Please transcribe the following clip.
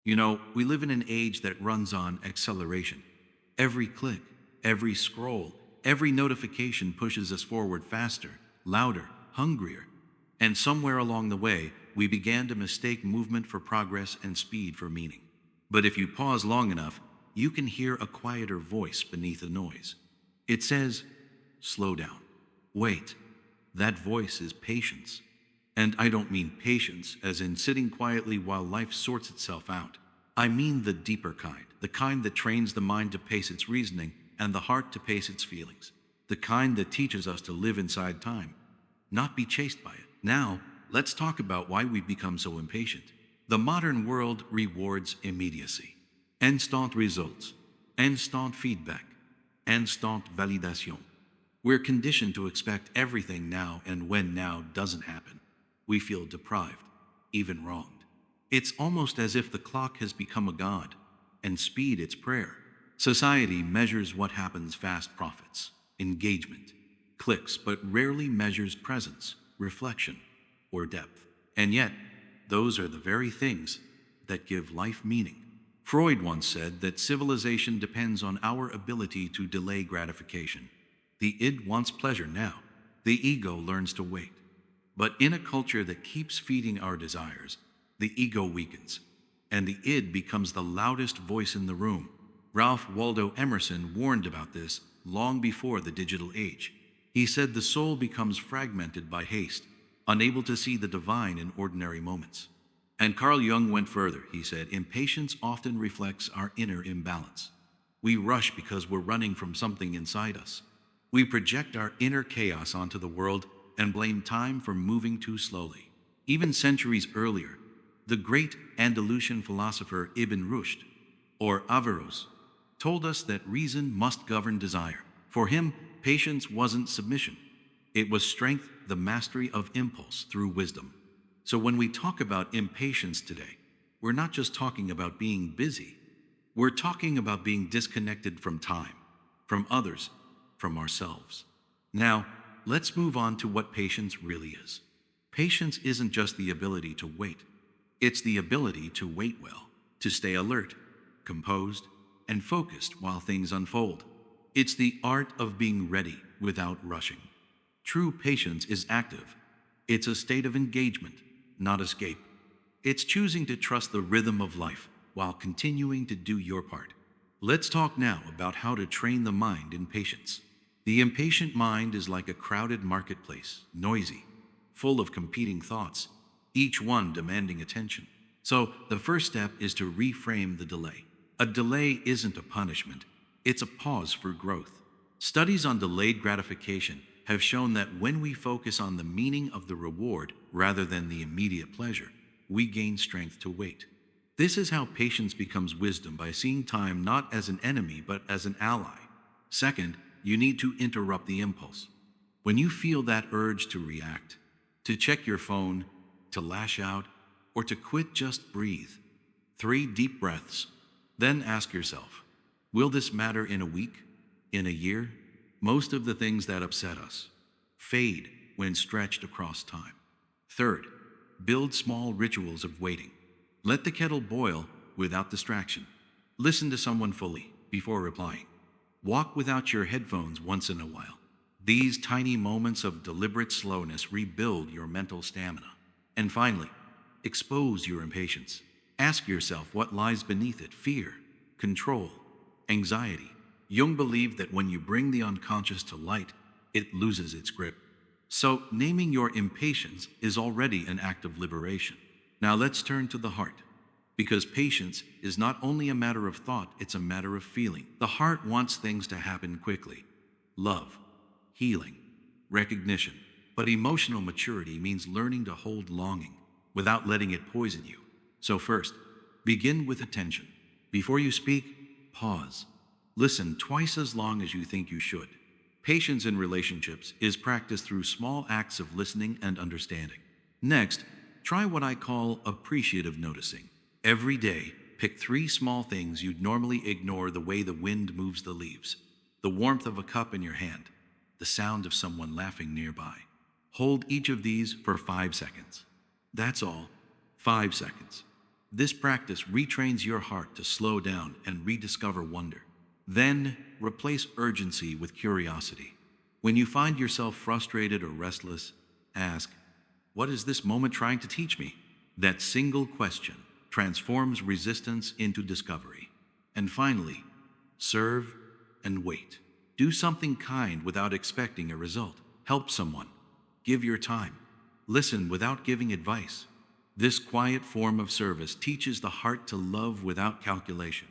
We live in an age that runs on acceleration. Every click, every scroll, every notification pushes us forward faster, louder, hungrier. And somewhere along the way, we began to mistake movement for progress and speed for meaning. But if you pause long enough, you can hear a quieter voice beneath the noise. It says, slow down. Wait. That voice is patience. And I don't mean patience as in sitting quietly while life sorts itself out. I mean the deeper kind, the kind that trains the mind to pace its reasoning and the heart to pace its feelings, the kind that teaches us to live inside time, not be chased by it. Now, let's talk about why we've become so impatient. The modern world rewards immediacy, instant results, instant feedback, instant validation. We're conditioned to expect everything now, and when now doesn't happen, we feel deprived, even wronged. It's almost as if the clock has become a god, and speed its prayer. Society measures what happens fast: profits, engagement, clicks, but rarely measures presence, reflection, or depth. And yet, those are the very things that give life meaning. Freud once said that civilization depends on our ability to delay gratification. The id wants pleasure now. The ego learns to wait. But in a culture that keeps feeding our desires, the ego weakens, and the id becomes the loudest voice in the room. Ralph Waldo Emerson warned about this long before the digital age. He said the soul becomes fragmented by haste, unable to see the divine in ordinary moments. And Carl Jung went further. He said, impatience often reflects our inner imbalance. We rush because we're running from something inside us. We project our inner chaos onto the world and blame time for moving too slowly. Even centuries earlier, the great Andalusian philosopher Ibn Rushd, or Averroes, told us that reason must govern desire. For him, patience wasn't submission. It was strength, the mastery of impulse through wisdom. So when we talk about impatience today, we're not just talking about being busy. We're talking about being disconnected from time, from others, from ourselves. Now, let's move on to what patience really is. Patience isn't just the ability to wait. It's the ability to wait well, to stay alert, composed, and focused while things unfold. It's the art of being ready without rushing. True patience is active. It's a state of engagement, not escape. It's choosing to trust the rhythm of life while continuing to do your part. Let's talk now about how to train the mind in patience. The impatient mind is like a crowded marketplace, noisy, full of competing thoughts, each one demanding attention. So the first step is to reframe the delay. A delay isn't a punishment, it's a pause for growth. Studies on delayed gratification have shown that when we focus on the meaning of the reward rather than the immediate pleasure, we gain strength to wait. This is how patience becomes wisdom, by seeing time not as an enemy but as an ally. Second, you need to interrupt the impulse. When you feel that urge to react, to check your phone, to lash out, or to quit, just breathe. 3 deep breaths. Then ask yourself, will this matter in a week? In a year? Most of the things that upset us fade when stretched across time. Third, build small rituals of waiting. Let the kettle boil without distraction. Listen to someone fully before replying. Walk without your headphones once in a while. These tiny moments of deliberate slowness rebuild your mental stamina. And finally, expose your impatience. Ask yourself what lies beneath it: fear, control, anxiety. Jung believed that when you bring the unconscious to light, it loses its grip. So, naming your impatience is already an act of liberation. Now let's turn to the heart. Because patience is not only a matter of thought, it's a matter of feeling. The heart wants things to happen quickly. Love, healing, recognition. But emotional maturity means learning to hold longing without letting it poison you. So first, begin with attention. Before you speak, pause. Listen twice as long as you think you should. Patience in relationships is practiced through small acts of listening and understanding. Next, try what I call appreciative noticing. Every day, pick 3 small things you'd normally ignore: the way the wind moves the leaves, the warmth of a cup in your hand, the sound of someone laughing nearby. Hold each of these for 5 seconds. That's all. 5 seconds. This practice retrains your heart to slow down and rediscover wonder. Then, replace urgency with curiosity. When you find yourself frustrated or restless, ask, "What is this moment trying to teach me?" That single question transforms resistance into discovery. And finally, serve and wait. Do something kind without expecting a result. Help someone. Give your time. Listen without giving advice. This quiet form of service teaches the heart to love without calculation.